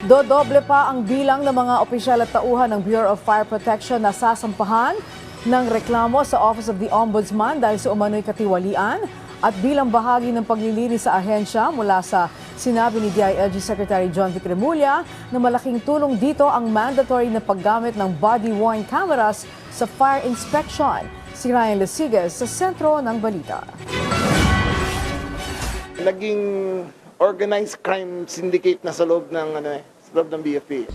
Dodoble pa ang bilang ng mga opisyal at tauhan ng Bureau of Fire Protection na sasampahan ng reklamo sa Office of the Ombudsman dahil sa umano'y katiwalian at bilang bahagi ng paglilinis sa ahensya mula sa sinabi ni DILG Secretary John Vic Remulla na malaking tulong dito ang mandatory na paggamit ng body-worn cameras sa fire inspection. Si Ryan Lesigas sa sentro ng balita. Naging organized crime syndicate na sa loob ng BFP.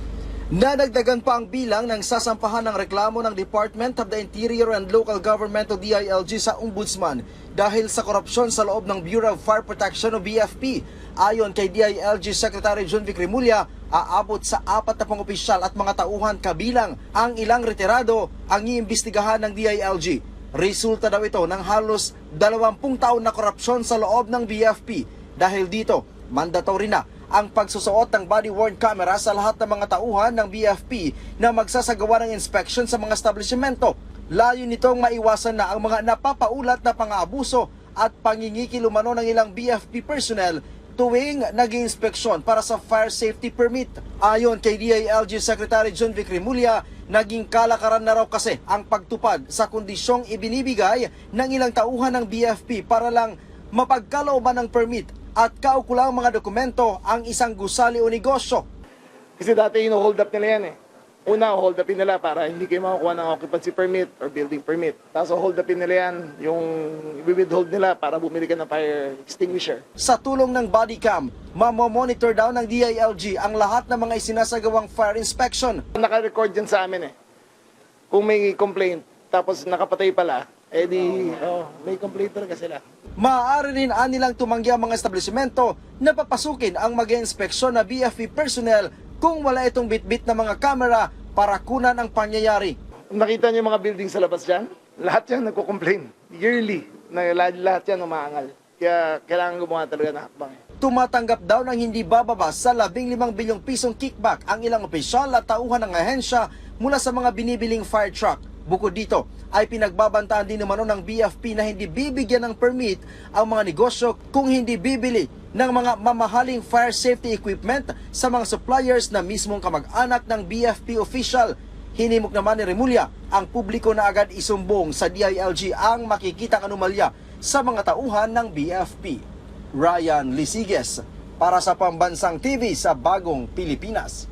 Nadagdagan pa ang bilang ng sasampahan ng reklamo ng Department of the Interior and Local Government o DILG sa Ombudsman dahil sa korupsyon sa loob ng Bureau of Fire Protection o BFP. Ayon kay DILG Secretary John Vic Remulla, aabot sa 40 opisyal at mga tauhan kabilang ang ilang retirado ang iimbestigahan ng DILG. Resulta daw ito ng halos 20 taon na korupsyon sa loob ng BFP. Dahil dito, mandatory na ang pagsusuot ng body-worn camera sa lahat ng mga tauhan ng BFP na magsasagawa ng inspection sa mga establishmento. Layo nitong maiwasan na ang mga napapaulat na pang-aabuso at pangingikil umano ng ilang BFP personnel tuwing nag-inspeksyon para sa fire safety permit. Ayon kay DILG Secretary John Vic Remulla, naging kalakaran na raw kasi ang pagtupad sa kondisyong ibinibigay ng ilang tauhan ng BFP para lang mapagkalooban ng permit at kaukulang mga dokumento ang isang gusali o negosyo. Kasi dati hold up nila yan eh. Una, hold upin nila para hindi kayo makakuha ng occupancy permit or building permit. Tapos hold upin nila yan, yung i-withhold nila para bumili ka ng fire extinguisher. Sa tulong ng body cam, mamomonitor daw ng DILG ang lahat ng mga isinasagawang fire inspection. Naka-record yan sa amin eh. Kung may complaint, tapos nakapatay pala, may complaint talaga sila. Maaari rin nilang tumanggi ang mga establishmento na papasukin ang mag-inspeksyon na BFP personnel kung wala itong bitbit na mga kamera para kunan ang pangyayari. Nakita niyo yung mga building sa labas dyan? Lahat yan nagko-complain. Yearly, lahat yan umaangal. Kaya kailangan gumawa talaga ng hakbang. Tumatanggap daw ng hindi bababa sa 15 bilyong pisong kickback ang ilang opisyal at tauhan ng ahensya mula sa mga binibiling fire truck. Bukod dito, ay pinagbabantaan din naman ng BFP na hindi bibigyan ng permit ang mga negosyo kung hindi bibili ng mga mamahaling fire safety equipment sa mga suppliers na mismong kamag-anak ng BFP official. Hinimok naman ni Remulla ang publiko na agad isumbong sa DILG ang makikitang anomalya sa mga tauhan ng BFP. Ryan Lesigas para sa Pambansang TV sa Bagong Pilipinas.